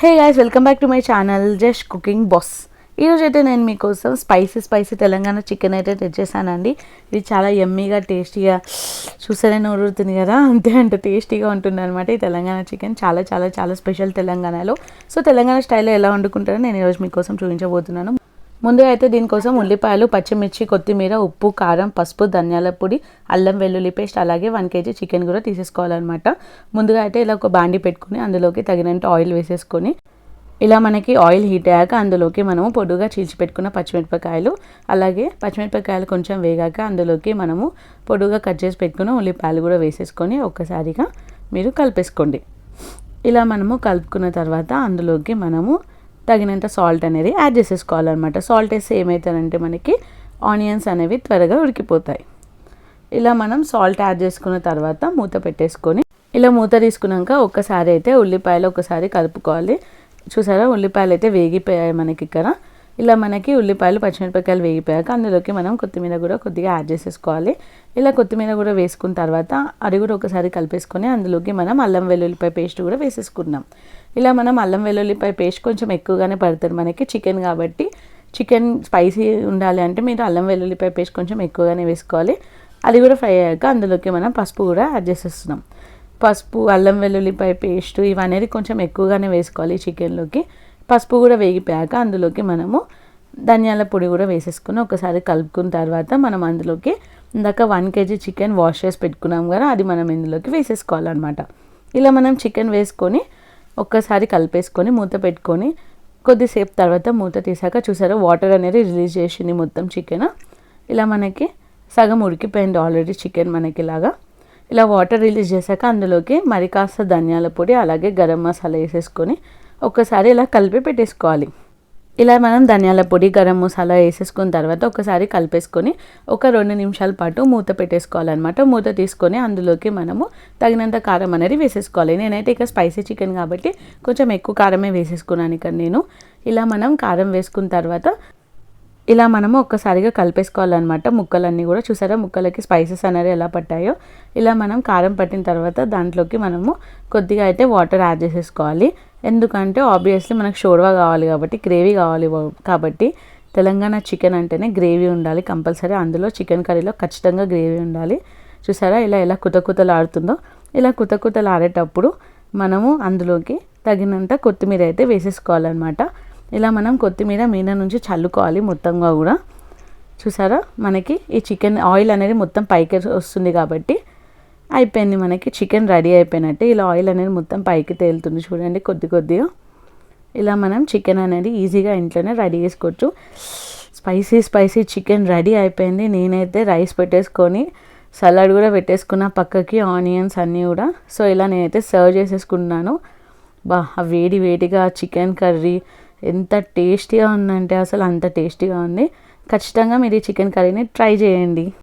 Hey guys, welcome back to my channel just cooking boss. ఈరోజు అయితే నేను మీకోసం స్పైసీ తెలంగాణ చికెన్ అయితే తెచ్చేసానండి. ఇది చాలా యమ్మీగా టేస్టీగా చూస్తేనే నోరుతుంది కదా, అంత టేస్టీగా ఉంటుంది అనమాట. ఈ తెలంగాణ చికెన్ చాలా చాలా చాలా స్పెషల్ తెలంగాణలో. సో తెలంగాణ స్టైల్లో ఎలా వండుకుంటారో నేను ఈరోజు మీకోసం చూపించబోతున్నాను. ముందుగా అయితే దీనికోసం ఉల్లిపాయలు, పచ్చిమిర్చి, కొత్తిమీర, ఉప్పు, కారం, పసుపు, ధనియాల పొడి, అల్లం వెల్లుల్లి పేస్ట్, అలాగే 1 kg చికెన్ కూడా తీసేసుకోవాలన్నమాట. ముందుగా అయితే ఇలా ఒక బాండి పెట్టుకుని అందులోకి తగినంత ఆయిల్ వేసేసుకొని, ఇలా మనకి ఆయిల్ హీట్ అయ్యాక అందులోకి మనము పొడుగా చీల్చి పెట్టుకున్న పచ్చిమిరపకాయలు, అలాగే పచ్చిమిరపకాయలు కొంచెం వేగాక అందులోకి మనము పొడుగా కట్ చేసి పెట్టుకున్న ఉల్లిపాయలు కూడా వేసేసుకొని ఒక్కసారిగా మీరు కలిపేసుకోండి. ఇలా మనము కలుపుకున్న తర్వాత అందులోకి మనము తగినంత సాల్ట్ అనేది యాడ్ చేసేసుకోవాలన్నమాట. సాల్ట్ వేస్తే ఏమవుతుందంటే మనకి ఆనియన్స్ అనేవి త్వరగా ఉడికిపోతాయి. ఇలా మనం సాల్ట్ యాడ్ చేసుకున్న తర్వాత మూత పెట్టేసుకొని, ఇలా మూత తీసుకున్నాక ఒక్కసారి అయితే ఉల్లిపాయలు ఒకసారి కలుపుకోవాలి. చూసారా, ఉల్లిపాయలు అయితే వేగిపోయాయి మనకి ఇక్కడ. ఇలా మనకి ఉల్లిపాయలు, పచ్చిమిరపకాయలు వేగిపోయాక అందులోకి మనం కొత్తిమీర కూడా కొద్దిగా యాడ్ చేసేసుకోవాలి. ఇలా కొత్తిమీర కూడా వేసుకున్న తర్వాత అది కూడా ఒకసారి కలిపేసుకొని అందులోకి మనం అల్లం వెల్లుల్లిపాయ పేస్ట్ కూడా వేసేసుకున్నాం. ఇలా మనం అల్లం వెల్లుల్లిపాయ పేస్ట్ కొంచెం ఎక్కువగానే పడుతుంది మనకి చికెన్ కాబట్టి. చికెన్ స్పైసీ ఉండాలి అంటే మీరు అల్లం వెల్లుల్లిపాయ పేస్ట్ కొంచెం ఎక్కువగానే వేసుకోవాలి. అది కూడా ఫ్రై అయ్యాక అందులోకి మనం పసుపు కూడా యాడ్ చేసేస్తున్నాం. పసుపు, అల్లం వెల్లుల్లిపాయ పేస్ట్ ఇవన్నీ కొంచెం ఎక్కువగానే వేసుకోవాలి చికెన్లోకి. పసుపు కూడా వేగిపోయాక అందులోకి మనము ధనియాల పొడి కూడా వేసేసుకుని ఒకసారి కలుపుకున్న తర్వాత మనం అందులోకి ఇందాక 1 kg చికెన్ వాష్ చేసి పెట్టుకున్నాం కదా, అది మనం ఇందులోకి వేసేసుకోవాలన్నమాట. ఇలా మనం చికెన్ వేసుకొని ఒక్కసారి కలిపేసుకొని మూత పెట్టుకొని కొద్దిసేపు తర్వాత మూత తీసాక చూసారా వాటర్ అనేది రిలీజ్ చేసింది మొత్తం చికెన్. ఇలా మనకి సగం ఉడికిపోయింది ఆల్రెడీ చికెన్ మనకి ఇలాగా. ఇలా వాటర్ రిలీజ్ చేశాక అందులోకి మరి కాస్త ధనియాల పొడి అలాగే గరం మసాలా వేసేసుకొని ఒక్కసారి ఇలా కలిపి పెట్టేసుకోవాలి. ఇలా మనం ధనియాల పొడి, గరం మసాలా వేసేసుకున్న తర్వాత ఒకసారి కలిపేసుకొని ఒక 2 నిమిషాల పాటు మూత పెట్టేసుకోవాలన్నమాట. మూత తీసుకొని అందులోకి మనము తగినంత కారం అనేది వేసేసుకోవాలి. నేనైతే ఇక స్పైసీ చికెన్ కాబట్టి కొంచెం ఎక్కువ కారమే వేసేసుకున్నాను ఇక్కడ నేను. ఇలా మనం కారం వేసుకున్న తర్వాత ఇలా మనము ఒక్కసారిగా కలిపేసుకోవాలన్నమాట. ముక్కలన్నీ కూడా చూసారా ముక్కలకి స్పైసెస్ అనేది ఎలా పట్టాయో. ఇలా మనం కారం పట్టిన తర్వాత దాంట్లోకి మనము కొద్దిగా అయితే వాటర్ యాడ్ చేసేసుకోవాలి. ఎందుకంటే ఆబ్వియస్లీ మనకు షోర్వా కావాలి కాబట్టి, గ్రేవీ కావాలి కాబట్టి తెలంగాణ చికెన్ అంటేనే గ్రేవీ ఉండాలి కంపల్సరీ. అందులో చికెన్ కర్రీలో ఖచ్చితంగా గ్రేవీ ఉండాలి. చూసారా ఎలా కుతకుతలాడుతుందో. ఇలా కుతకుతలాడేటప్పుడు మనము అందులోకి తగినంత కొత్తిమీర అయితే వేసేసుకోవాలన్నమాట. ఇలా మనం కొత్తిమీర మీద నుంచి చల్లుకోవాలి మొత్తంగా కూడా. చూసారా మనకి ఈ చికెన్ ఆయిల్ అనేది మొత్తం పైకి వస్తుంది కాబట్టి అయిపోయింది, మనకి చికెన్ రెడీ అయిపోయినట్టే. ఇలా ఆయిల్ అనేది మొత్తం పైకి తేలుతుంది చూడండి కొద్దిగా. ఇలా మనం చికెన్ అనేది ఈజీగా ఇంట్లోనే రెడీ చేసుకోవచ్చు. స్పైసీ చికెన్ రెడీ అయిపోయింది. నేనైతే రైస్ పెట్టేసుకొని సలాడ్ కూడా పెట్టేసుకున్న పక్కకి, ఆనియన్స్ అన్నీ కూడా. సో ఇలా నేనైతే సర్వ్ చేసేసుకున్నాను. వేడిగా చికెన్ కర్రీ ఎంత టేస్టీగా ఉందంటే అసలు అంత టేస్టీగా ఉంది. ఖచ్చితంగా మీరు ఈ చికెన్ కర్రీని ట్రై చేయండి.